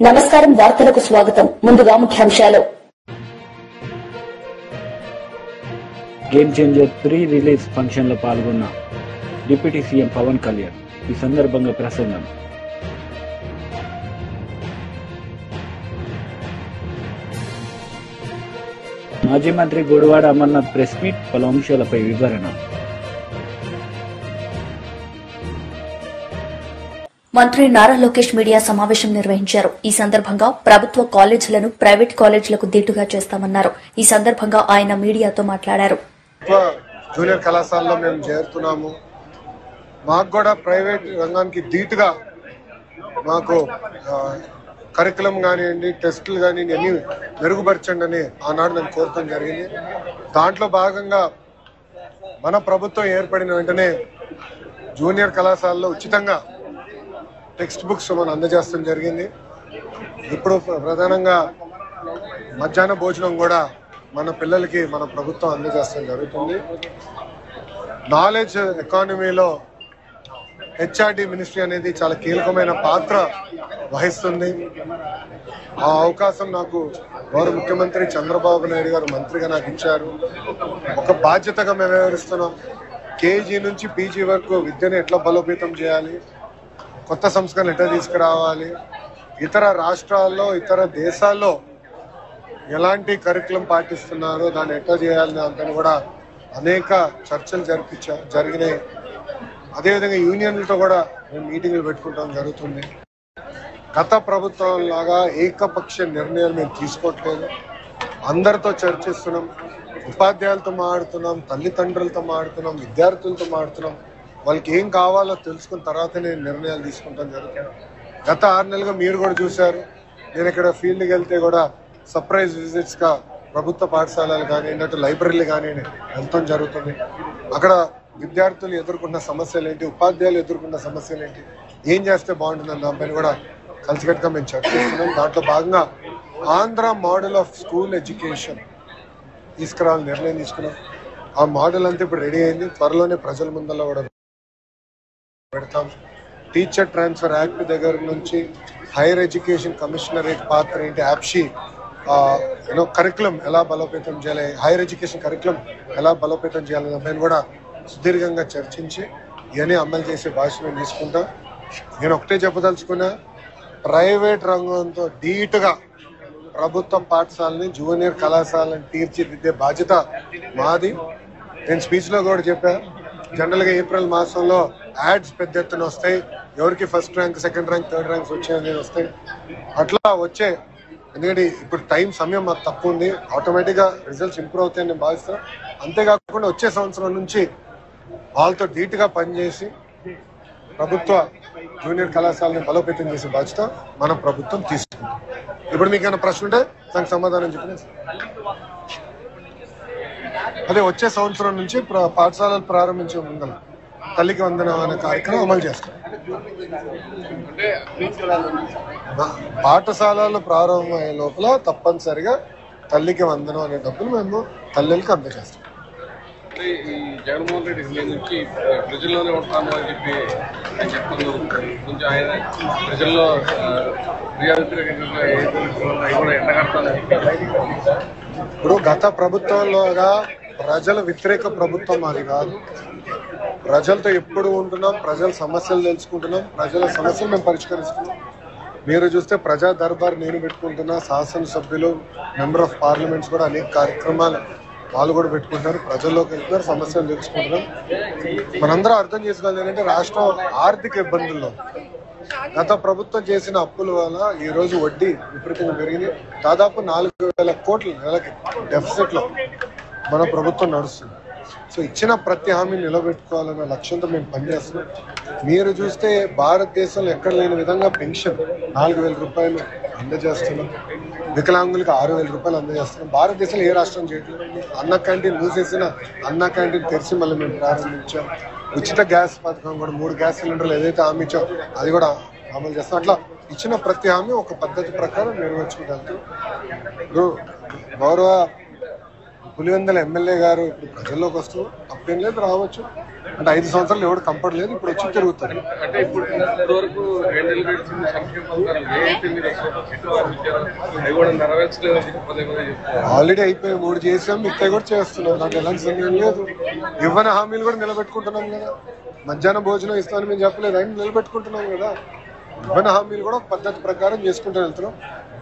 నమస్కారం, వార్తలకు స్వాగతం. ముందుగా ముఖ్యాంశాలు. Game changer pre release function లో పాల్గొన్న డిప్యూటీ సీఎం పవన్ కళ్యాణ్. ఈ సందర్భంగా ప్రసంగం. మాజీ మంత్రి గుడివాడ అమర్నాథ్ ప్రెస్ మీట్, పలు అంశాలపై వివరణ. మంత్రి నారా లోకేష్ మీడియా సమావేశం నిర్వహించారు. ఈ సందర్భంగా ప్రభుత్వ కాలేజీలను ప్రైవేట్ కాలేజీలకు దీటుగా చేస్తామన్నారు. ఈ సందర్భంగా ఆయన మీడియాతో మాట్లాడారు. జూనియర్ కళాశాలలో మేము చేరుతున్నాము. మాకు కూడా ప్రైవేట్ రంగానికి దీటుగా మాకు కరికులం కానివ్వండి, టెస్టులు కానివ్వండి అన్ని మెరుగుపరచండి అని ఆనాడు నేను కోరటం జరిగింది. దాంట్లో భాగంగా మన ప్రభుత్వం ఏర్పడిన వెంటనే జూనియర్ కళాశాలలో ఉచితంగా టెక్స్ట్ బుక్స్ మనం అందజేస్తాం జరిగింది. ఇప్పుడు ప్రధానంగా మధ్యాహ్న భోజనం కూడా మన పిల్లలకి మన ప్రభుత్వం అందజేస్తాం జరుగుతుంది. నాలెడ్జ్ ఎకానమీలో హెచ్ఆర్డి మినిస్ట్రీ అనేది చాలా కీలకమైన పాత్ర వహిస్తుంది. ఆ అవకాశం నాకు గౌరవ ముఖ్యమంత్రి చంద్రబాబు నాయుడు గారు మంత్రిగా నాకు ఇచ్చారు. ఒక బాధ్యతగా మేము వ్యవహరిస్తున్నాం. కేజీ నుంచి పీజీ వరకు విద్యను ఎట్లా బలోపేతం చేయాలి, కొత్త సంస్కరణలు ఎట్లా తీసుకురావాలి, ఇతర రాష్ట్రాల్లో ఇతర దేశాల్లో ఎలాంటి కరికులం పాటిస్తున్నారో దాన్ని ఎట్లా చేయాలని దాంతో కూడా అనేక చర్చలు జరిగినాయి. అదేవిధంగా యూనియన్లతో కూడా మేము మీటింగ్లు పెట్టుకుంటాం జరుగుతుంది. గత ప్రభుత్వం లాగా ఏకపక్ష నిర్ణయాలు మేము తీసుకోవట్లేదు. అందరితో చర్చిస్తున్నాం, ఉపాధ్యాయులతో మాట్లాడుతున్నాం, తల్లిదండ్రులతో మాట్లాడుతున్నాం, విద్యార్థులతో మాట్లాడుతున్నాం. వాళ్ళకి ఏం కావాలో తెలుసుకున్న తర్వాతనే నిర్ణయాలు తీసుకుంటాం జరుగుతుంది. గత 6 నెలలుగా మీరు కూడా చూశారు. నేను ఇక్కడ ఫీల్డ్కి వెళ్తే కూడా సర్ప్రైజ్ విజిట్స్గా ప్రభుత్వ పాఠశాలలు కానివ్వండి, అటు లైబ్రరీలు కానివ్వండి వెళ్తాం జరుగుతుంది. అక్కడ విద్యార్థులు ఎదుర్కొన్న సమస్యలు ఏంటి, ఉపాధ్యాయులు ఎదుర్కొన్న సమస్యలు ఏంటి, ఏం చేస్తే బాగుంటుందని దానిపైన కూడా కలిసికట్టుగా మేము చర్చిస్తున్నాం. దాంట్లో భాగంగా Andhra model of school education తీసుకురావాలని నిర్ణయం తీసుకున్నాం. ఆ మోడల్ అంతా ఇప్పుడు రెడీ అయింది. త్వరలోనే ప్రజల ముందల్లో కూడా పెడతాం. టీచర్ ట్రాన్స్ఫర్ యాక్ట్ దగ్గర నుంచి హైయర్ ఎడ్యుకేషన్ కమిషనరేట్ పాత్ర ఏంటి, యాప్షీ కరికులం ఎలా బలోపేతం చేయాలి, హైయర్ ఎడ్యుకేషన్ కరికులం ఎలా బలోపేతం చేయాలనే దానిపైన కూడా సుదీర్ఘంగా చర్చించి ఇవన్నీ అమలు చేసే బాధ్యత మేము తీసుకుంటాం. నేను ఒకటే చెప్పదలుచుకున్నా, ప్రైవేట్ రంగంతో ధీటుగా ప్రభుత్వ పాఠశాలని జూనియర్ కళాశాలను తీర్చిదిద్దే బాధ్యత మాది. నేను స్పీచ్లో కూడా చెప్పా, జనరల్గా ఏప్రిల్ మాసంలో యాడ్స్ పెద్ద ఎత్తున వస్తాయి. ఎవరికి first rank, second rank, third ranks వచ్చాయనేది వస్తాయి. అట్లా వచ్చే, ఎందుకంటే ఇప్పుడు సమయం మాకు తక్కువ ఉంది. ఆటోమేటిక్గా రిజల్ట్స్ ఇంప్రూవ్ అవుతాయని నేను భావిస్తాను. అంతేకాకుండా వచ్చే సంవత్సరం నుంచి వాళ్ళతో ధీటుగా పనిచేసి ప్రభుత్వ జూనియర్ కళాశాలని బలోపేతం చేసే బాధ్యత మన ప్రభుత్వం తీసుకుంది. ఇప్పుడు మీకు ఏమైనా ప్రశ్న ఉంటే దానికి సమాధానం చెప్పిన అదే వచ్చే సంవత్సరం నుంచి పాఠశాలలు ప్రారంభించే ముందర తల్లికి వందనం అనే కార్యక్రమం అమలు చేస్తాం. పాఠశాలలు ప్రారంభమయ్యే లోపల తప్పనిసరిగా తల్లికి వందనం అనే డబ్బులు మేము తల్లికి అందజేస్తాం. ఈ జగన్మోహన్ రెడ్డి నుంచి ప్రజల్లోనే ఉంటాను అని చెప్పి కొంచెం ఆయన ప్రజల్లో ఇప్పుడు గత ప్రభుత్వంలోగా ప్రజల వ్యతిరేక ప్రభుత్వం అది కాదు. ప్రజలతో ఎప్పుడు ఉంటున్నాం, ప్రజల సమస్యలు తెలుసుకుంటున్నాం, ప్రజల సమస్యలు మేము పరిష్కరిస్తున్నాం. మీరు చూస్తే ప్రజా దర్బార్ నేను పెట్టుకుంటున్నా, శాసనసభ్యులు, మెంబర్ ఆఫ్ పార్లమెంట్స్ కూడా అనేక కార్యక్రమాలు వాళ్ళు కూడా పెట్టుకుంటున్నారు, ప్రజల్లోకి వెళ్తున్నారు, సమస్యలు తెలుసుకుంటున్నారు. మనందరం అర్థం చేసుకోవాలి ఏంటంటే రాష్ట్రం ఆర్థిక ఇబ్బందుల్లో గత ప్రభుత్వం చేసిన అప్పుల వల్ల ఈ రోజు వడ్డీ విపరీతంగా పెరిగింది. దాదాపు 4,000 కోట్ల నెలకి డెఫిసిట్ లో మన ప్రభుత్వం నడుస్తుంది. సో ఇచ్చిన ప్రతి హామీ నిలబెట్టుకోవాలన్న లక్ష్యంతో మేము పనిచేస్తున్నాం. మీరు చూస్తే భారతదేశంలో ఎక్కడ లేని విధంగా పెన్షన్ 4,000 రూపాయలు అందజేస్తున్నాం, వికలాంగులకు 6,000 రూపాయలు అందజేస్తున్నాం. భారతదేశంలో ఏ రాష్ట్రం చేయట్లేదు. అన్న క్యాంటీన్ మూసేసిన అన్న క్యాంటీన్ తెరిచి మళ్ళీ మేము ప్రారంభించాం. ఉచిత గ్యాస్ పథకం కూడా 3 గ్యాస్ సిలిండర్లు ఏదైతే హామీ ఇచ్చాం అది కూడా అమలు చేస్తాం. అట్లా ఇచ్చిన ప్రతి హామీ ఒక పద్ధతి ప్రకారం నెరవేర్చుకుంటాం. గౌరవ పులివెందుల ఎమ్మెల్యే గారు ఇప్పుడు ప్రజల్లోకి వస్తూ తప్పేం లేదు, రావచ్చు. అంటే 5 సంవత్సరాలు ఎవరు కంపర్ లేదు, ఇప్పుడు వచ్చి తిరుగుతారు. అంటే ఇప్పుడు వరకు 2 నెలలు గడిచింది, సంక్షేమ పథకాలు ఏవైతే మీరు అవి కూడా నెరవేర్చలేదు. ఆల్రెడీ అయిపోయి 3 చేసాం, మిగతా కూడా చేస్తున్నాం. నాకు ఎలాంటి సమయం లేదు. ఇవ్వని హామీలు కూడా నిలబెట్టుకుంటున్నాం కదా. మధ్యాహ్నం భోజనం ఇస్తామని మేము చెప్పలేదు, ఆయన నిలబెట్టుకుంటున్నాం కదా. ఇవ్వని హామీలు కూడా పద్ధతి ప్రకారం చేసుకుంటూ వెళ్తున్నాం.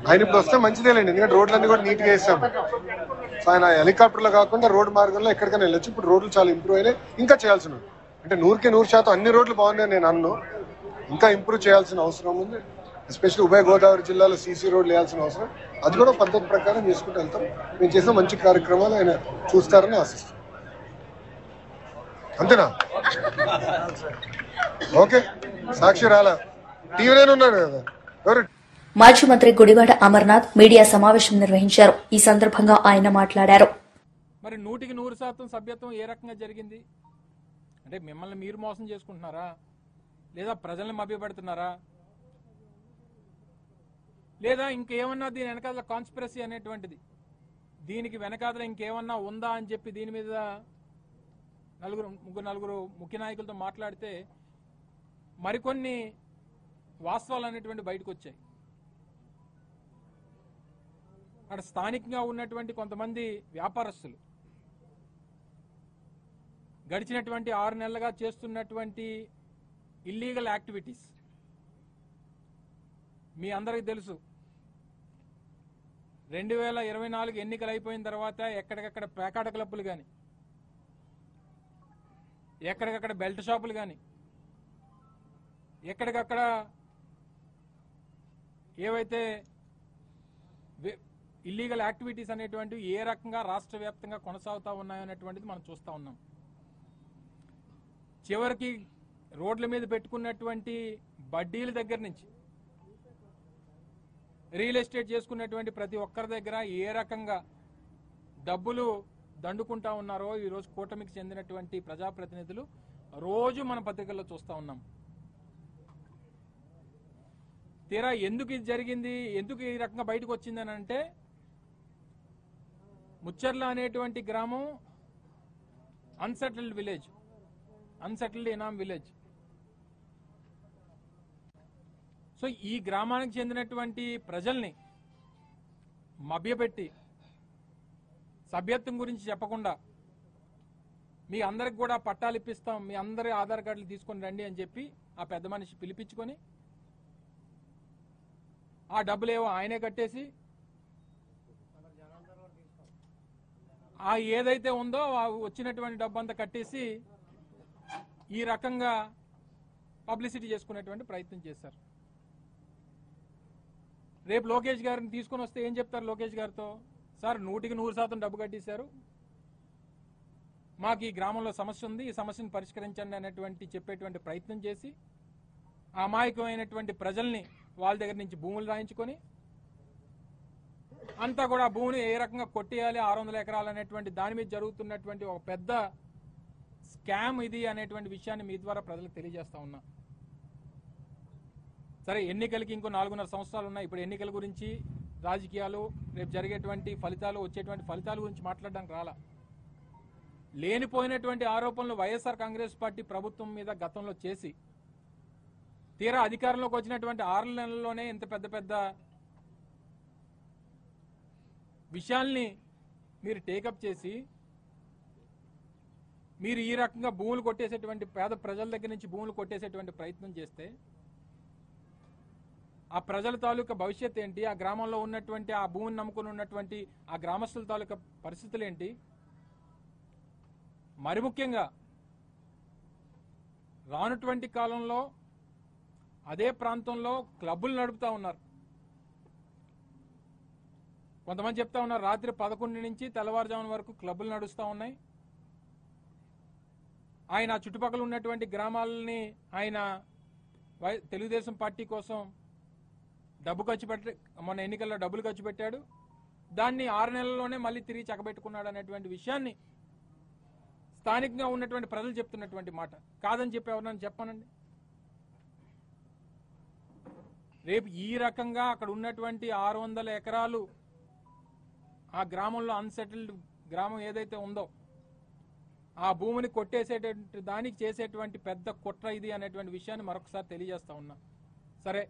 ఆయన ఇప్పుడు వస్తే మంచిదేలేండి, ఎందుకంటే రోడ్లన్నీ కూడా నీట్గా వేసాం. సో ఆయన హెలికాప్టర్లో కాకుండా రోడ్డు మార్గంలో ఎక్కడికైనా వెళ్ళొచ్చు. ఇప్పుడు రోడ్లు చాలా ఇంప్రూవ్ అయినాయి, ఇంకా చేయాల్సిన అంటే 100% అన్ని రోడ్లు బాగున్నాయి నేను అన్ను. ఇంకా ఇంప్రూవ్ చేయాల్సిన అవసరం ఉంది. ఎస్పెషల్లీ ఉభయ గోదావరి జిల్లాలో సీసీ రోడ్లు వేయాల్సిన అవసరం, అది కూడా పద్ధతి ప్రకారం చేసుకుంటూ వెళ్తాం. మేము చేసిన మంచి కార్యక్రమాలు ఆయన చూస్తారని ఆశిస్తాం. అంతేనా? ఓకే, సాక్షి రాలా, టీవీలోనే ఉన్నాడు కదా. ఎవరు? మాజీ మంత్రి గుడివాడ అమర్నాథ్ మీడియా సమావేశం నిర్వహించారు. ఈ సందర్భంగా ఆయన మాట్లాడారు. మరి 100% సభ్యత్వం ఏ రకంగా జరిగింది అంటే మిమ్మల్ని మీరు మోసం చేసుకుంటున్నారా, లేదా ప్రజల్ని మభ్యపెడుతున్నారా, లేదా ఇంకేమన్నా దీని వెనకాల కాన్స్పిరసీ అనేటువంటిది, దీనికి వెనకాల ఇంకేమన్నా ఉందా అని చెప్పి దీని మీద నలుగురు ముఖ్య నాయకులతో మాట్లాడితే మరికొన్ని వాస్తవాలు అనేటువంటి బయటకు వచ్చాయి. అక్కడ స్థానికంగా ఉన్నటువంటి కొంతమంది వ్యాపారస్తులు గడిచినటువంటి 6 నెలలుగా చేస్తున్నటువంటి ఇల్లీగల్ యాక్టివిటీస్ మీ అందరికీ తెలుసు. 2024 ఎన్నికలు అయిపోయిన తర్వాత ఎక్కడికక్కడ పేకాట క్లబ్బులు కానీ, ఎక్కడికక్కడ బెల్ట్ షాపులు కానీ, ఎక్కడికక్కడ ఏవైతే ఇల్లీగల్ యాక్టివిటీస్ అనేటువంటివి ఏ రకంగా రాష్ట్ర వ్యాప్తంగా కొనసాగుతూ ఉన్నాయనేటువంటిది మనం చూస్తూ ఉన్నాం. చివరికి రోడ్ల మీద పెట్టుకున్నటువంటి బడ్డీల దగ్గర నుంచి రియల్ ఎస్టేట్ చేసుకున్నటువంటి ప్రతి ఒక్కరి దగ్గర ఏ రకంగా డబ్బులు దండుకుంటా ఉన్నారో ఈరోజు కూటమికి చెందినటువంటి ప్రజాప్రతినిధులు రోజు మన పత్రికల్లో చూస్తూ ఉన్నాం. తీరా ఎందుకు ఇది జరిగింది, ఎందుకు ఈ రకంగా బయటకు వచ్చిందని అంటే, ముచ్చర్ల అనేటువంటి గ్రామం unsettled village, unsettled inam village. So ఈ గ్రామానికి చెందినటువంటి ప్రజల్ని మభ్యపెట్టి సభ్యత్వం గురించి చెప్పకుండా మీ అందరికి కూడా పట్టాలు ఇప్పిస్తాం, మీ అందరి ఆధార్ కార్డులు తీసుకొని రండి అని చెప్పి ఆ పెద్ద మనిషి పిలిపించుకొని ఆ డబ్బులేవో ఆయనే కట్టేసి ఆ ఏదైతే ఉందో వచ్చినటువంటి డబ్బు అంతా కట్టేసి ఈ రకంగా పబ్లిసిటీ చేసుకునేటువంటి ప్రయత్నం చేశారు. రేపు లోకేష్ గారిని తీసుకొని వస్తే ఏం చెప్తారు లోకేష్ గారితో? సార్ 100% డబ్బు కట్టేశారు, మాకు ఈ గ్రామంలో సమస్య ఉంది, ఈ సమస్యను పరిష్కరించండి అనేటువంటి చెప్పేటువంటి ప్రయత్నం చేసి అమాయకమైనటువంటి ప్రజల్ని వాళ్ళ దగ్గర నుంచి భూములు రాయించుకొని అంతా కూడా భూమిని ఏ రకంగా కొట్టేయాలి 600 ఎకరాలు అనేటువంటి దాని మీద జరుగుతున్నటువంటి ఒక పెద్ద స్కామ్ ఇది అనేటువంటి విషయాన్ని మీ ద్వారా ప్రజలకు తెలియజేస్తా ఉన్నా. సరే, ఎన్నికలకి ఇంకో 4.5 సంవత్సరాలు ఉన్నాయి. ఇప్పుడు ఎన్నికల గురించి, రాజకీయాలు, రేపు జరిగేటువంటి ఫలితాలు, వచ్చేటువంటి ఫలితాల గురించి మాట్లాడడానికి రాలా. లేనిపోయినటువంటి ఆరోపణలు వైఎస్ఆర్ కాంగ్రెస్ పార్టీ ప్రభుత్వం మీద గతంలో చేసి తీరా అధికారంలోకి వచ్చినటువంటి 6 నెలల్లోనే ఇంత పెద్ద పెద్ద విషయాల్ని మీరు టేకప్ చేసి మీరు ఈ రకంగా భూములు కొట్టేసేటువంటి, పేద ప్రజల దగ్గర నుంచి భూములు కొట్టేసేటువంటి ప్రయత్నం చేస్తే ఆ ప్రజల తాలూకా భవిష్యత్ ఏంటి, ఆ గ్రామంలో ఉన్నటువంటి ఆ భూమిని నమ్ముకుని ఉన్నటువంటి ఆ గ్రామస్తుల తాలూకా పరిస్థితులు ఏంటి? మరి ముఖ్యంగా రానటువంటి కాలంలో అదే ప్రాంతంలో క్లబ్బులు నడుపుతా ఉన్నారు. కొంతమంది చెప్తా ఉన్నారు రాత్రి 11 నుంచి తెల్లవారుజామున వరకు క్లబ్బులు నడుస్తూ ఉన్నాయి. ఆయన చుట్టుపక్కల ఉన్నటువంటి గ్రామాలని ఆయన తెలుగుదేశం పార్టీ కోసం డబ్బు ఖర్చు పెట్టి మొన్న ఎన్నికల్లో డబ్బులు ఖర్చు పెట్టాడు, దాన్ని 6 నెలల్లోనే మళ్ళీ తిరిగి చక్కబెట్టుకున్నాడు అనేటువంటి విషయాన్ని స్థానికంగా ఉన్నటువంటి ప్రజలు చెప్తున్నటువంటి మాట. కాదని చెప్పి ఎవరన్నా చెప్పానండి? రేపు ఈ రకంగా అక్కడ ఉన్నటువంటి 600 ఎకరాలు ఆ గ్రామంలో అన్సెటిల్డ్ గ్రామం ఏదైతే ఉందో ఆ భూమిని కొట్టేసేటువంటి దానికి చేసేటువంటి పెద్ద కుట్ర ఇది అనేటువంటి విషయాన్ని మరొకసారి తెలియజేస్తా ఉన్నా. సరే,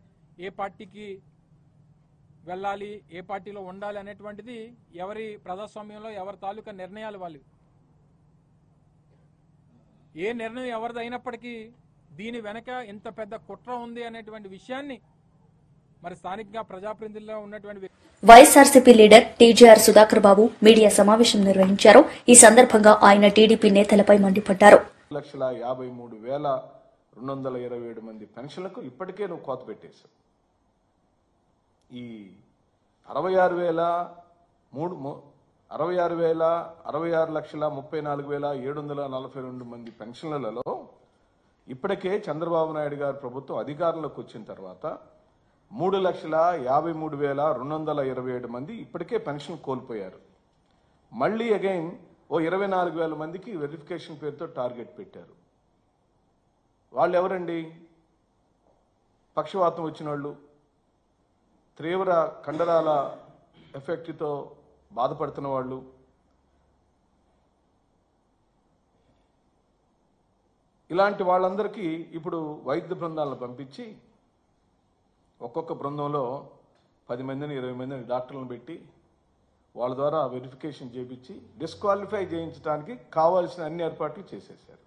ఏ పార్టీకి వెళ్ళాలి, ఏ పార్టీలో ఉండాలి అనేటువంటిది ఎవరి ప్రజాస్వామ్యంలో ఎవరి తాలూకా నిర్ణయాలు వాళ్ళు. ఏ నిర్ణయం ఎవరిది అయినప్పటికీ దీని వెనక ఇంత పెద్ద కుట్ర ఉంది అనేటువంటి విషయాన్ని మరి స్థానికంగా ప్రజాప్రతినిధుల్లో ఉన్నటువంటి వైఎస్ఆర్సీపీ లీడర్ టీజీఆర్ సుధాకర్ బాబు మీడియా సమావేశం నిర్వహించారు. ఈ సందర్భంగా ఆయన టీడీపీ నేతలపై మండిపడ్డారు. 1,53,227 మంది పెన్షన్లకు ఇప్పటికే నువ్వు కోత పెట్టేశావు. ఈ 66,34,742 మంది పెన్షన్లలో ఇప్పటికే చంద్రబాబు నాయుడు గారి ప్రభుత్వం అధికారంలోకి వచ్చిన తర్వాత 3,53,227 మంది ఇప్పటికే పెన్షన్ కోల్పోయారు. మళ్ళీ అగైన్ ఓ 24,000 మందికి వెరిఫికేషన్ పేరుతో టార్గెట్ పెట్టారు. వాళ్ళు ఎవరండి? పక్షవాతం వచ్చిన వాళ్ళు, తీవ్ర కండరాల ఎఫెక్ట్తో బాధపడుతున్న వాళ్ళు, ఇలాంటి వాళ్ళందరికీ ఇప్పుడు వైద్య బృందాలను పంపించి ఒక్కొక్క బృందంలో 10 మందిని 20 మందిని డాక్టర్లను పెట్టి వాళ్ళ ద్వారా వెరిఫికేషన్ చేయించి డిస్క్వాలిఫై చేయించడానికి కావాల్సిన అన్ని ఏర్పాట్లు చేసేసారు.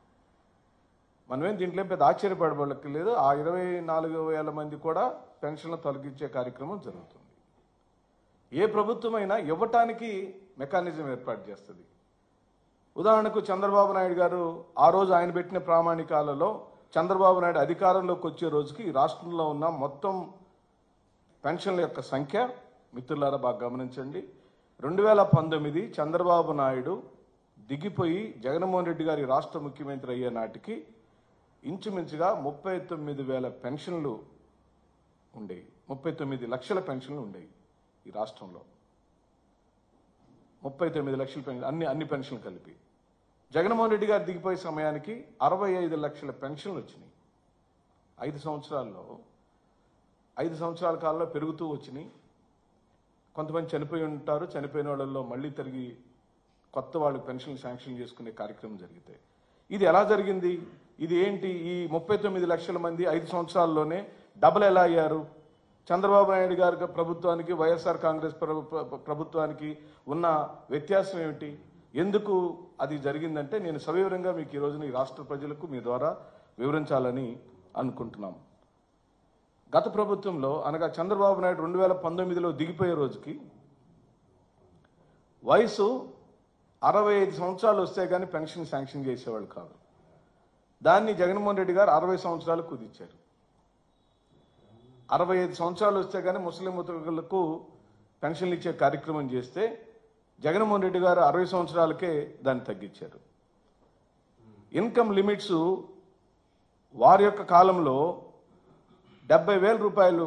మనమేం దీంట్లో పెద్ద ఆశ్చర్యపడబడక లేదు. ఆ 24,000 మంది కూడా పెన్షన్లు తొలగించే కార్యక్రమం జరుగుతుంది. ఏ ప్రభుత్వమైనా ఇవ్వటానికి మెకానిజం ఏర్పాటు చేస్తుంది. ఉదాహరణకు చంద్రబాబు నాయుడు గారు ఆ రోజు ఆయన పెట్టిన ప్రామాణికాలలో చంద్రబాబు నాయుడు అధికారంలోకి వచ్చే రోజుకి ఈ రాష్ట్రంలో ఉన్న మొత్తం పెన్షన్ల యొక్క సంఖ్య, మిత్రులారా బాగా గమనించండి, 2019 చంద్రబాబు నాయుడు దిగిపోయి జగన్మోహన్ రెడ్డి గారి రాష్ట్ర ముఖ్యమంత్రి అయ్యే నాటికి ఇంచుమించుగా 39,000 పెన్షన్లు ఉండేవి. 39 లక్షల పెన్షన్లు ఉండేవి ఈ రాష్ట్రంలో. 39 లక్షల పెన్షన్, అన్ని పెన్షన్లు కలిపి. జగన్మోహన్ రెడ్డి గారు దిగిపోయే సమయానికి 65 లక్షల పెన్షన్లు వచ్చినాయి. 5 సంవత్సరాల కాలంలో పెరుగుతూ వచ్చినాయి. కొంతమంది చనిపోయి ఉంటారు. చనిపోయిన వాళ్ళల్లో మళ్ళీ తిరిగి కొత్త వాళ్ళు పెన్షన్లు శాంక్షన్ చేసుకునే కార్యక్రమం జరిగితే ఇది ఎలా జరిగింది? ఇది ఏంటి? ఈ 39 లక్షల మంది 5 సంవత్సరాల్లోనే డబుల్ ఎలా అయ్యారు? చంద్రబాబు నాయుడు గారి ప్రభుత్వానికి వైఎస్ఆర్ కాంగ్రెస్ ప్రభుత్వానికి ఉన్న వ్యత్యాసం ఏమిటి? ఎందుకు అది జరిగిందంటే నేను సవివరంగా మీకు ఈ రోజున ఈ రాష్ట్ర ప్రజలకు మీ ద్వారా వివరించాలని అనుకుంటున్నాం. గత ప్రభుత్వంలో అనగా చంద్రబాబు నాయుడు 2019లో దిగిపోయే రోజుకి వయసు 65 సంవత్సరాలు వస్తే కానీ పెన్షన్ శాంక్షన్ చేసేవాళ్ళు కాదు. దాన్ని జగన్మోహన్ రెడ్డి గారు 60 సంవత్సరాలు కుదించారు. 65 సంవత్సరాలు వస్తే కానీ ముస్లిం ముతలకు పెన్షన్లు ఇచ్చే కార్యక్రమం చేస్తే జగన్మోహన్ రెడ్డి గారు 60 సంవత్సరాలకే దాన్ని తగ్గించారు. ఇన్కమ్ లిమిట్స్ వారి యొక్క కాలంలో 70,000 రూపాయలు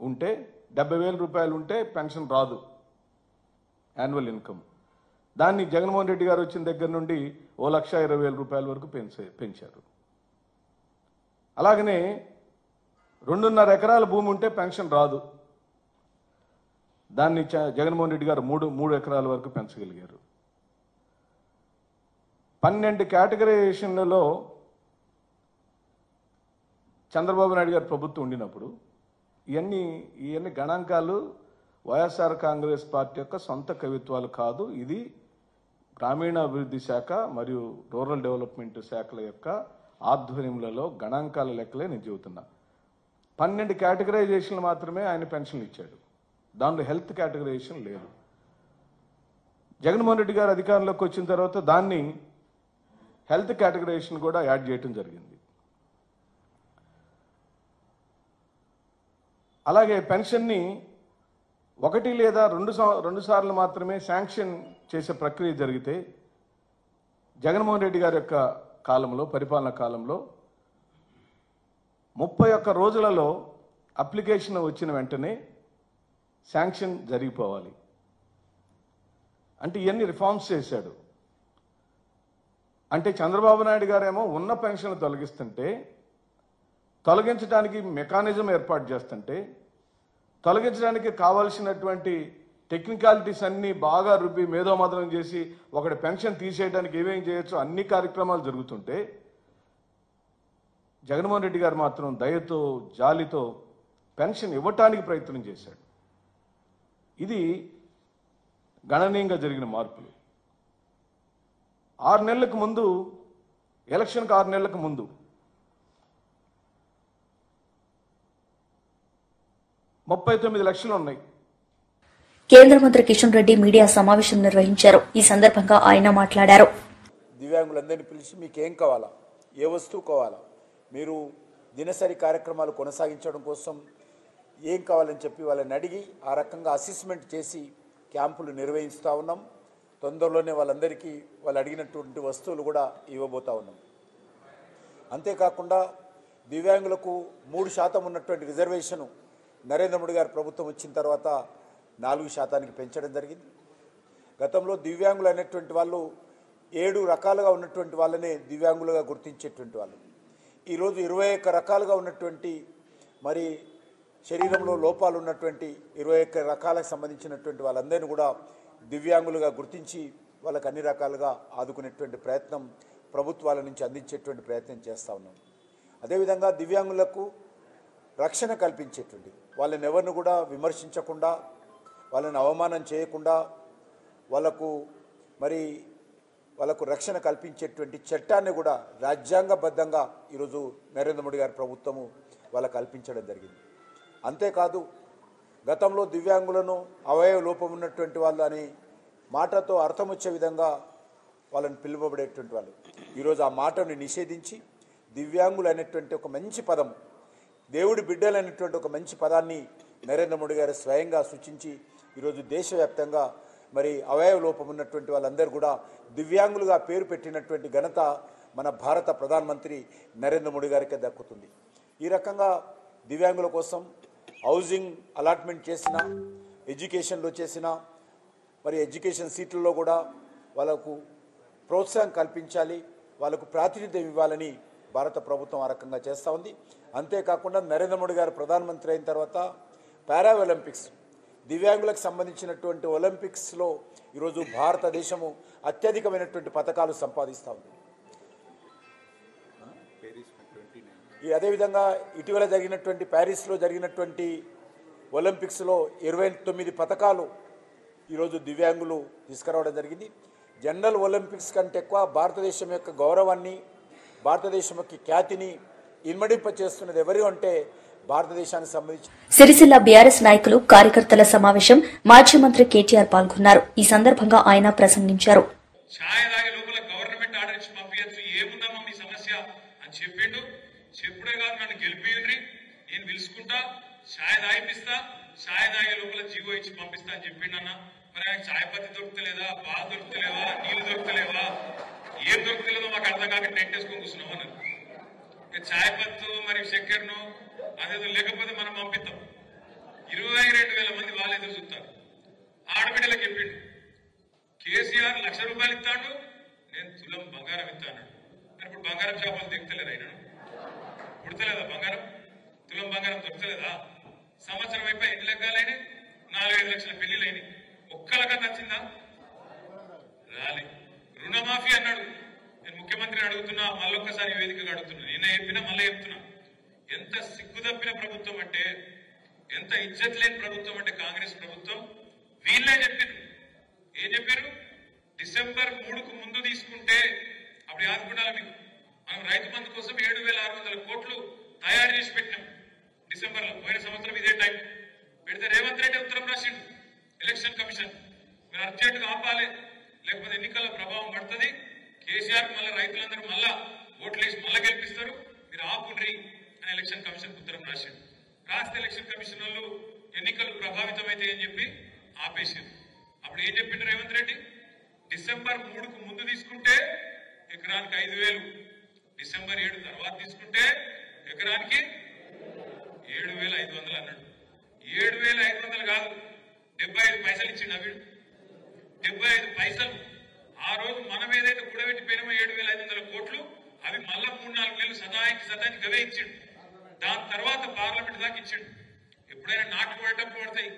ఉంటే 70,000 రూపాయలు ఉంటే పెన్షన్ రాదు, యాన్యువల్ ఇన్కమ్. దాన్ని జగన్మోహన్ రెడ్డి గారు వచ్చిన దగ్గర నుండి 1,20,000 రూపాయల వరకు పెంచారు. అలాగనే 2.5 ఎకరాల భూమి ఉంటే పెన్షన్ రాదు. దాన్ని జగన్మోహన్ రెడ్డి గారు 3 ఎకరాల వరకు పెంచగలిగారు. 12 కేటగరైజేషన్లలో చంద్రబాబు నాయుడు గారు ప్రభుత్వం ఉండినప్పుడు ఇవన్నీ గణాంకాలు వైఎస్ఆర్ కాంగ్రెస్ పార్టీ యొక్క సొంత కవిత్వాలు కాదు. ఇది గ్రామీణాభివృద్ధి శాఖ మరియు రూరల్ డెవలప్మెంట్ శాఖల యొక్క ఆధ్వర్యంలో గణాంకాల లెక్కలే నేను చెబుతున్నా. 12 కేటగరైజేషన్లు మాత్రమే ఆయన పెన్షన్లు ఇచ్చాడు. దానిలో హెల్త్ కేటగరైజేషన్ లేదు. జగన్మోహన్ రెడ్డి గారు అధికారంలోకి వచ్చిన తర్వాత దాన్ని హెల్త్ కేటగరైజేషన్ కూడా యాడ్ చేయడం జరిగింది. అలాగే పెన్షన్ని 1 లేదా 2 సార్లు మాత్రమే శాంక్షన్ చేసే ప్రక్రియ జరిగితే జగన్మోహన్ రెడ్డి గారి యొక్క కాలంలో, పరిపాలన కాలంలో 31 రోజులలో అప్లికేషన్ వచ్చిన వెంటనే శాంక్షన్ జరిగిపోవాలి. అంటే ఇవన్నీ రిఫార్మ్స్ చేశాడు. అంటే చంద్రబాబు నాయుడు గారేమో ఉన్న పెన్షన్లు తొలగిస్తుంటే, తొలగించడానికి మెకానిజం ఏర్పాటు చేస్తుంటే, తొలగించడానికి కావాల్సినటువంటి టెక్నికాలిటీస్ అన్నీ బాగా రుబ్బి మేధోమథనం చేసి ఒకటి పెన్షన్ తీసేయడానికి ఏమేం చేయొచ్చు అన్ని కార్యక్రమాలు జరుగుతుంటే జగన్మోహన్ రెడ్డి గారు మాత్రం దయతో జాలితో పెన్షన్ ఇవ్వటానికి ప్రయత్నం చేశాడు. ఇది గణనీయంగా జరిగిన మార్పులు. 6 నెలలకు ముందు, ఎలక్షన్కి 6 నెలలకు ముందు 39 లక్షలు ఉన్నాయి. కేంద్ర మంత్రి కిషన్ రెడ్డి మీడియా సమావేశం నిర్వహించారు. ఈ సందర్భంగా ఆయన మాట్లాడారు. దివ్యాంగులందరినీ పిలిచి మీకేం కావాలా, ఏ వస్తువు కావాలా, మీరు దినసరి కార్యక్రమాలు కొనసాగించడం కోసం ఏం కావాలని చెప్పి వాళ్ళని అడిగి ఆ రకంగా అసెస్మెంట్ చేసి క్యాంపులు నిర్వహిస్తూ ఉన్నాం. తొందరలోనే వాళ్ళందరికీ వాళ్ళు అడిగినటువంటి వస్తువులు కూడా ఇవ్వబోతూ ఉన్నాం. అంతేకాకుండా దివ్యాంగులకు 3% ఉన్నటువంటి రిజర్వేషను నరేంద్ర మోడీ గారి ప్రభుత్వం వచ్చిన తర్వాత 4% పెంచడం జరిగింది. గతంలో దివ్యాంగులు అనేటువంటి వాళ్ళు 7 రకాలుగా ఉన్నటువంటి వాళ్ళనే దివ్యాంగులుగా గుర్తించేటువంటి వాళ్ళు. ఈరోజు 21 రకాలుగా ఉన్నటువంటి మరి శరీరంలో లోపాలు ఉన్నటువంటి 21 రకాలకు సంబంధించినటువంటి వాళ్ళందరినీ కూడా దివ్యాంగులుగా గుర్తించి వాళ్ళకు అన్ని రకాలుగా ఆదుకునేటువంటి ప్రయత్నం ప్రభుత్వాల నుంచి అందించేటువంటి ప్రయత్నం చేస్తూ ఉన్నాం. అదేవిధంగా దివ్యాంగులకు రక్షణ కల్పించేటువంటి వాళ్ళని ఎవరిని కూడా విమర్శించకుండా, వాళ్ళని అవమానం చేయకుండా వాళ్ళకు రక్షణ కల్పించేటువంటి చట్టాన్ని కూడా రాజ్యాంగబద్ధంగా ఈరోజు నరేంద్ర మోడీ గారి ప్రభుత్వము వాళ్ళకు కల్పించడం జరిగింది. అంతేకాదు గతంలో దివ్యాంగులను అవయవ లోపం ఉన్నటువంటి వాళ్ళు అని మాటతో అర్థం వచ్చే విధంగా వాళ్ళని పిలువబడేటువంటి వాళ్ళు ఈరోజు ఆ మాటను నిషేధించి దివ్యాంగులు అనేటువంటి ఒక మంచి పదం, దేవుడి బిడ్డలు అనేటువంటి ఒక మంచి పదాన్ని నరేంద్ర మోడీ గారు స్వయంగా సూచించి ఈరోజు దేశవ్యాప్తంగా మరి అవయవ లోపం ఉన్నటువంటి వాళ్ళందరూ కూడా దివ్యాంగులుగా పేరు పెట్టినటువంటి ఘనత మన భారత ప్రధానమంత్రి నరేంద్ర మోడీ గారికే దక్కుతుంది. ఈ రకంగా దివ్యాంగుల కోసం హౌసింగ్ అలాట్మెంట్ చేసిన, ఎడ్యుకేషన్లో చేసిన, మరి ఎడ్యుకేషన్ సీట్లలో కూడా వాళ్ళకు ప్రోత్సాహం కల్పించాలి, వాళ్ళకు ప్రాతినిధ్యం ఇవ్వాలని భారత ప్రభుత్వం ఆ రకంగా చేస్తూ ఉంది. అంతేకాకుండా నరేంద్ర మోడీ గారు ప్రధానమంత్రి అయిన తర్వాత పారా ఒలింపిక్స్, దివ్యాంగులకు సంబంధించినటువంటి ఒలింపిక్స్లో ఈరోజు భారతదేశము అత్యధికమైనటువంటి పథకాలు సంపాదిస్తూ ఉంది. అదేవిధంగా ఇటీవల జరిగినటువంటి ప్యారిస్లో జరిగినటువంటి ఒలింపిక్స్లో 29 పథకాలు ఈరోజు దివ్యాంగులు తీసుకురావడం జరిగింది. జనరల్ ఒలింపిక్స్ కంటే ఎక్కువ భారతదేశం యొక్క గౌరవాన్ని, భారతదేశం యొక్క ఖ్యాతిని ఇన్మడింపచేస్తున్నది ఎవరు అంటే భారతదేశానికి సంబంధించి. సిరిసిల్ల బీఆర్ఎస్ నాయకులు, కార్యకర్తల సమావేశం మాజీ మంత్రి కేటీఆర్ పాల్గొన్నారు. ఈ సందర్భంగా ఆయన ప్రసంగించారు. చెప్పుడే కాదు, నన్ను గెలిపియండి, నేను పిలుచుకుంటా, ఛాయ్ తాగిపిస్తా, ఛాయ్ తాగే లోపల జీవో ఇచ్చి పంపిస్తా అని చెప్పిండన్న. మరి ఆయన ఛాయ్ పత్తి దొరుకుతలేదా, పాలు దొరుకుతలేవా, నీళ్లు దొరుకుతలేవా, ఏం దొరుకుతలేదో మాకు అర్థం కాక టెంట్ వేసుకొని కూర్చున్నాం అన్నది. ఛాయ్ పత్తు మరి చక్కెరను అదేదో లేకపోతే మనం పంపిస్తాం. 22,000 మంది వాళ్ళు ఎదురు చూస్తారు. ఆడబిడ్డలకు చెప్పిండు, కేసీఆర్ ₹1,00,000 ఇస్తాడు, నేను తులం బంగారం ఇస్తాను. ఇప్పుడు బంగారం చేపలు దిగుతలేరు, అయినా పుడతలేదా బంగారం, తులం బంగారం దొరకలేదా? సంవత్సరం అయిపోయి ఎన్ని లెక్కలైనా 4-5 లక్షల పెళ్లిలైనాయి. ఒక్కలకన్నా నచ్చిందా? రాలే. రుణమాఫీ అన్నాడు. నేను ముఖ్యమంత్రిని అడుగుతున్నా, మళ్ళొక్కసారి వేదికగా అడుగుతున్నా, నిన్న చెప్పినా మళ్ళీ చెప్తున్నా. ఎంత సిగ్గుదప్పిన ప్రభుత్వం అంటే, ఎంత ఇజ్జత్ లేని ప్రభుత్వం అంటే కాంగ్రెస్ ప్రభుత్వం. వీళ్ళే చెప్పారు. ఏం చెప్పారు? డిసెంబర్ 3కు ముందు తీసుకుంటే, అప్పుడు ఆదుకుంటారా మీకు, మనం రైతు బంధు కోసం 7,600 కోట్లు తయారు చేసి పెట్టినాం డిసెంబర్లో. పోయిన సంవత్సరం ఇదే టైం పెడితే రేవంత్ రెడ్డి ఉత్తరం రాసిండు ఎలక్షన్ కమిషన్, మీరు అర్జెంటుగా ఆపాలి, లేకపోతే ఎన్నికల ప్రభావం పడుతుంది, కేసీఆర్ మళ్ళీ రైతులందరూ మళ్ళా ఓట్లేసి మళ్ళా గెలిపిస్తారు, మీరు ఆపుండ్రి అని ఎలక్షన్ కమిషన్ ఉత్తరం రాసిండు. రాస్తే ఎలక్షన్ కమిషన్ వాళ్ళు ఎన్నికలు ప్రభావితమైతే అని చెప్పి ఆపేసారు. అప్పుడు ఏం చెప్పిండు రేవంత్ రెడ్డి? డిసెంబర్ 3కు ముందు తీసుకుంటే ఎకరానికి 5,000, డిసెంబర్ 7 తర్వాత తీసుకుంటే ఎకరానికి 7,500 అన్నాడు. 7,500 కాదు, 75 పైసలు ఇచ్చిండు అవిడు. 75 పైసలు. ఆ రోజు మనం ఏదైతే కూడబెట్టిపోయినామో 7,500 కోట్లు, అవి మళ్ళా 3-4 నెలలు సదానికి గవే ఇచ్చిండు. దాని తర్వాత పార్లమెంట్ దాకా ఇచ్చిండు. ఎప్పుడైనా నాటు పడేటప్పుడు పడతాయి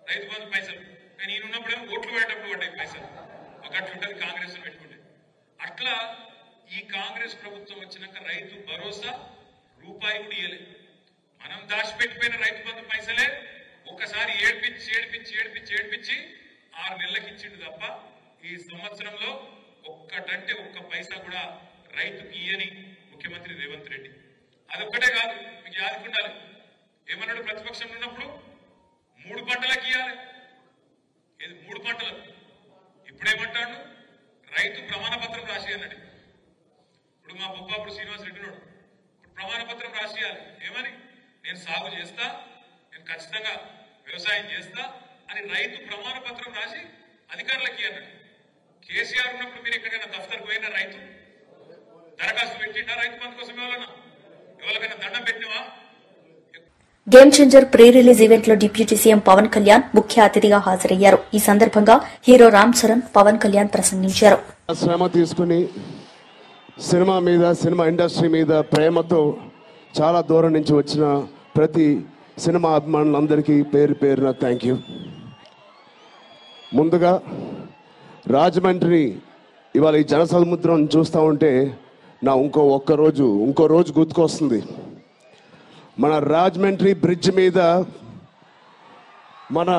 రైతు బంధు పైసలు, కానీ ఈయన ఉన్నప్పుడేమో ఓట్లు పడేటప్పుడు పడ్డాయి పైసలు ఒకట్లుంటది కాంగ్రెస్ పెట్టుకుంటే. అట్లా ఈ కాంగ్రెస్ ప్రభుత్వం వచ్చినాక రైతు భరోసా రూపాయి కూడా ఇయ్యలేదు. మనం దాచిపెట్టిపోయిన రైతు బంధు పైసలే ఒక్కసారి ఏడ్పించి 6 నెలలకు ఇచ్చిండు తప్ప ఈ సంవత్సరంలో ఒక్కటంటే ఒక్క పైసా కూడా రైతుకి ఇయ్యని ముఖ్యమంత్రి రేవంత్ రెడ్డి. అదొక్కటే కాదు, మీకు యాదుకుండాలి, ఏమన్నాడు ప్రతిపక్షంలో ఉన్నప్పుడు 3 పంటలకు ఇవ్వాలి, 3 పంటలకు. ఇప్పుడేమంటాడు, రైతు ప్రమాణ పత్రం రాసి అన్నాడు. ఇప్పుడు మా బొప్పాపుడు శ్రీనివాస్ రెడ్డి ఉన్నాడు, ఇప్పుడు ప్రమాణ పత్రం రాసి ఇవ్వాలి. ఏమని? నేను సాగు చేస్తా, నేను ఖచ్చితంగా వ్యవసాయం చేస్తా అని రైతు ప్రమాణ పత్రం రాసి అధికారులకి అన్నాడు. కేసీఆర్ ఉన్నప్పుడు మీరు ఎక్కడికైనా దఫ్తర్కి పోయినా రైతు దరఖాస్తు పెట్టిండా? రైతు బంధు కోసం ఎవరికైనా దండం పెట్టినవా? Game changer pre release event లో డిప్యూటీ సీఎం పవన్ కళ్యాణ్ ముఖ్య అతిథిగా హాజరయ్యారు. ఈ సందర్భంగా హీరో రామ్ చరణ్ పవన్ కళ్యాణ్ ప్రసంగించారు. శ్రమ తీసుకుని సినిమా ఇండస్ట్రీ మీద ప్రేమతో చాలా దూరం నుంచి వచ్చిన ప్రతి సినిమా అభిమానులందరికీ పేరు పేరున థ్యాంక్ యూ. ముందుగా రాజమండ్రి ఇవాళ ఈ జనసముద్రం చూస్తూ ఉంటే నా ఇంకో రోజు గుర్తుకొస్తుంది. మన రాజమండ్రి బ్రిడ్జ్ మీద మన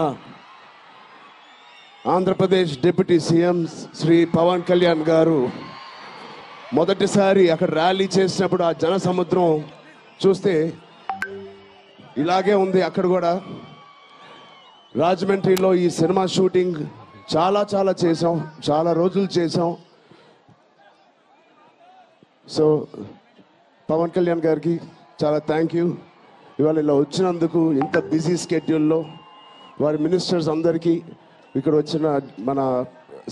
ఆంధ్రప్రదేశ్ డిప్యూటీ సీఎం శ్రీ పవన్ కళ్యాణ్ గారు మొదటిసారి అక్కడ ర్యాలీ చేసినప్పుడు ఆ జనసముద్రం చూస్తే ఇలాగే ఉంది. అక్కడ కూడా రాజమండ్రిలో ఈ సినిమా షూటింగ్ చాలా చేసాం, చాలా రోజులు చేసాం. సో పవన్ కళ్యాణ్ గారికి చాలా థ్యాంక్ యూ. ఇవాళ ఇలా వచ్చినందుకు ఇంత బిజీ స్కెడ్యూల్లో వారి మినిస్టర్స్ అందరికీ, ఇక్కడ వచ్చిన మన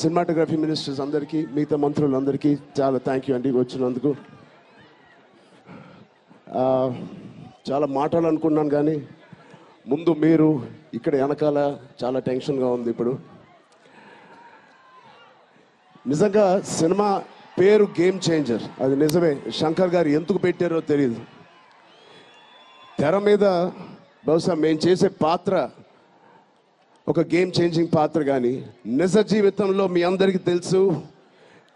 సినిమాటోగ్రఫీ మినిస్టర్స్ అందరికీ, మిగతా మంత్రులందరికీ చాలా థ్యాంక్ యూ అండి వచ్చినందుకు. చాలా మాట్లాడాలనుకున్నాను కానీ ముందు మీరు ఇక్కడ వెనకాల చాలా టెన్షన్గా ఉంది. ఇప్పుడు నిజంగా సినిమా పేరు గేమ్ చేంజర్, అది నిజమే. శంకర్ గారు ఎందుకు పెట్టారో తెలియదు. తెర మీద బహుశా మేము చేసే పాత్ర ఒక గేమ్ చేంజింగ్ పాత్ర, కానీ నిజ జీవితంలో మీ అందరికీ తెలుసు,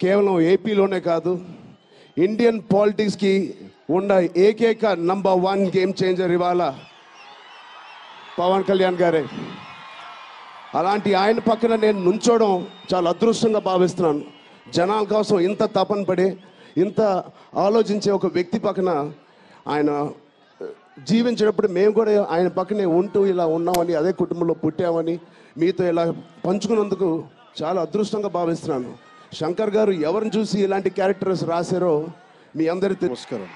కేవలం ఏపీలోనే కాదు ఇండియన్ పాలిటిక్స్కి ఉన్న ఏకైక నంబర్ 1 గేమ్ చేంజర్ ఇవాళ పవన్ కళ్యాణ్ గారే. అలాంటి ఆయన పక్కన నేను నుంచోవడం చాలా అదృష్టంగా భావిస్తున్నాను. జనాల కోసం ఇంత తపన పడే, ఇంత ఆలోచించే ఒక వ్యక్తి పక్కన ఆయన జీవించేటప్పుడు మేము కూడా ఆయన పక్కనే ఉంటూ ఇలా ఉన్నామని, అదే కుటుంబంలో పుట్టామని మీతో ఇలా పంచుకున్నందుకు చాలా అదృష్టంగా భావిస్తున్నాను. శంకర్ గారు ఎవరిని చూసి ఇలాంటి క్యారెక్టర్స్ రాశారో మీ అందరికీ నమస్కారం.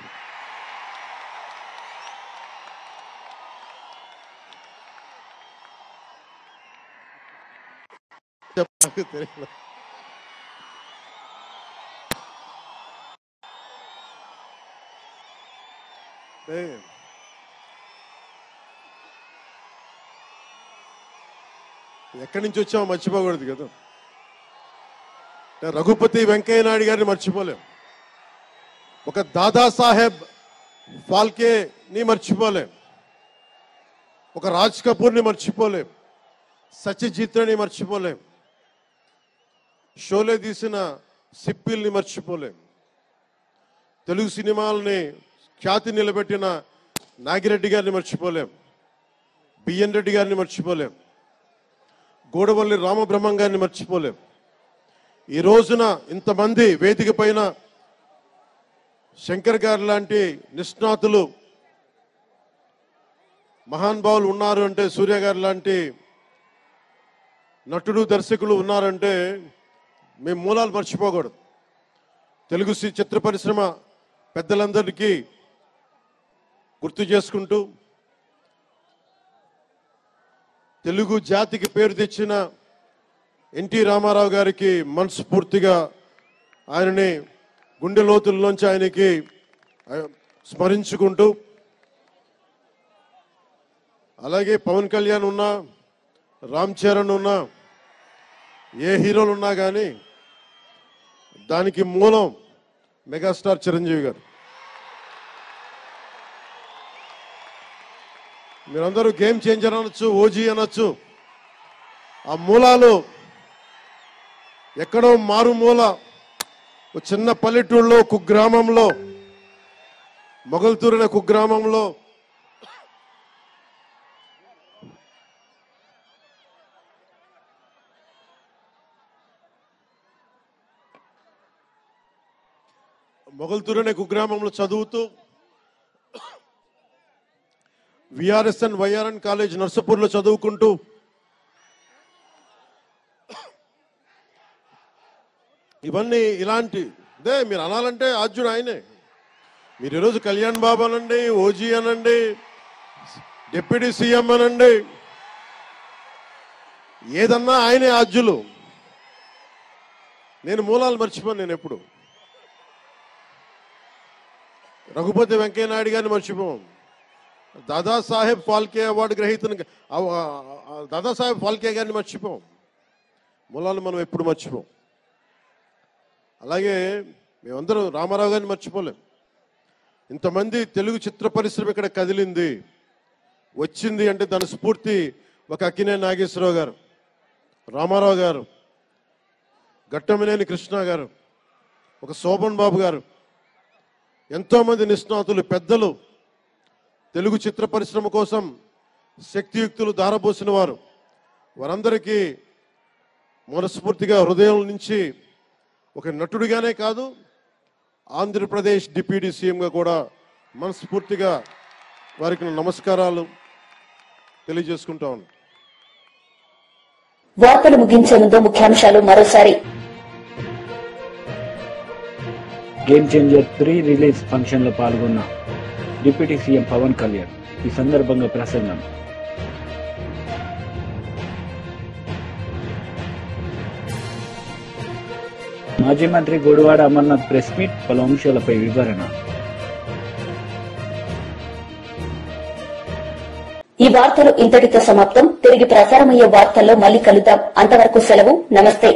ఎక్కడి నుంచి వచ్చామో మర్చిపోకూడదు కదా. రఘుపతి వెంకయ్య నాయుడు గారిని మర్చిపోలేం, ఒక దాదాసాహెబ్ ఫాల్కేని మర్చిపోలేం, ఒక రాజ్ కపూర్ని మర్చిపోలేం, సత్యజిత్ని మర్చిపోలేం, షోలే తీసిన సిప్పిల్ని మర్చిపోలేం, తెలుగు సినిమాలని ఖ్యాతి నిలబెట్టిన నాగిరెడ్డి గారిని మర్చిపోలేం, బిఎన్ రెడ్డి గారిని మర్చిపోలేం, గూడవల్లి రామబ్రహ్మం గారిని మర్చిపోలేం. ఈ రోజున ఇంతమంది వేదిక పైన శంకర్ గారు లాంటి నిష్ణాతులు మహానుభావులు ఉన్నారు అంటే, సూర్య గారు లాంటి నటుడు దర్శకులు ఉన్నారంటే మేము మూలాలు మర్చిపోకూడదు. తెలుగు చిత్ర పరిశ్రమ పెద్దలందరికీ గుర్తు చేసుకుంటూ, తెలుగు జాతికి పేరు తెచ్చిన ఎన్టీ రామారావు గారికి మనస్ఫూర్తిగా ఆయనని గుండె లోతుల్లోంచి ఆయనకి స్మరించుకుంటూ, అలాగే పవన్ కళ్యాణ్ ఉన్నా, రామ్ చరణ్ ఉన్నా, ఏ హీరోలు ఉన్నా కానీ దానికి మూలం మెగాస్టార్ చిరంజీవి గారు. మీరందరూ గేమ్ చేంజర్ అనొచ్చు, ఓజీ అనొచ్చు, ఆ మూలాలు ఎక్కడో మారుమూల ఒక చిన్న పల్లెటూరులో కుగ్రామంలో, మొగల్తూరు అనే కుగ్రామంలో చదువుతూ విఆర్ఎస్ఎన్ వైఆర్ఎన్ కాలేజ్ నర్సపూర్లో చదువుకుంటూ ఇవన్నీ ఇలాంటిదే మీరు అనాలంటే ఆద్యుడు ఆయనే. మీరు ఈరోజు కళ్యాణ్ బాబు అనండి, ఓజీ అనండి, డిప్యూటీ సీఎం అనండి, ఏదన్నా ఆయనే ఆద్యులు. నేను మూలాలు మర్చిపోను. నేను ఎప్పుడు రఘుపతి వెంకయ్య నాయుడు గారిని మర్చిపోం, దాదాసాహెబ్ ఫాల్కే అవార్డు గ్రహీతను దాదాసాహెబ్ ఫాల్కే గారిని మర్చిపోం. మూలాలు మనం ఎప్పుడు మర్చిపోం. అలాగే మేమందరం రామారావు గారిని మర్చిపోలేం. ఇంతమంది తెలుగు చిత్ర పరిశ్రమ ఇక్కడ కదిలింది, వచ్చింది అంటే దాని స్ఫూర్తి ఒక అక్కినేని నాగేశ్వరరావు గారు, రామారావు గారు, గట్టమనేని కృష్ణ గారు, ఒక శోభన్ బాబు గారు, ఎంతోమంది నిష్ణాతులు పెద్దలు తెలుగు చిత్ర పరిశ్రమ కోసం శక్తియుక్తులు ధారపోసిన వారు. వారందరికీ మనస్ఫూర్తిగా హృదయం నుంచి ఒక నటుడిగానే కాదు, ఆంధ్రప్రదేశ్ డిప్యూటీ సీఎంగా కూడా మనస్ఫూర్తిగా వారికి నమస్కారాలు తెలియజేసుకుంటా ఉన్నాను. వార్తలు ముగించే ముందు ముఖ్యాంశాలు మరోసారి. గేమ్ చేంజర్ 3 రిలీజ్ ఫంక్షన్ లో పాల్గొన్న డిప్యూటీ సీఎం పవన్ కళ్యాణ్. ఈ సందర్భంగా ప్రసంగం. మాజీ మంత్రి గుడివాడ అమర్నాథ్ ప్రెస్ మీట్, పలు అంశాలపై వివరణ. ఈ వార్తలు ఇంతటితో సమాప్తం. తిరిగి ప్రసారమయ్యే వార్తల్లో మళ్లీ కలుద్దాం. అంతవరకు సెలవు. నమస్తే.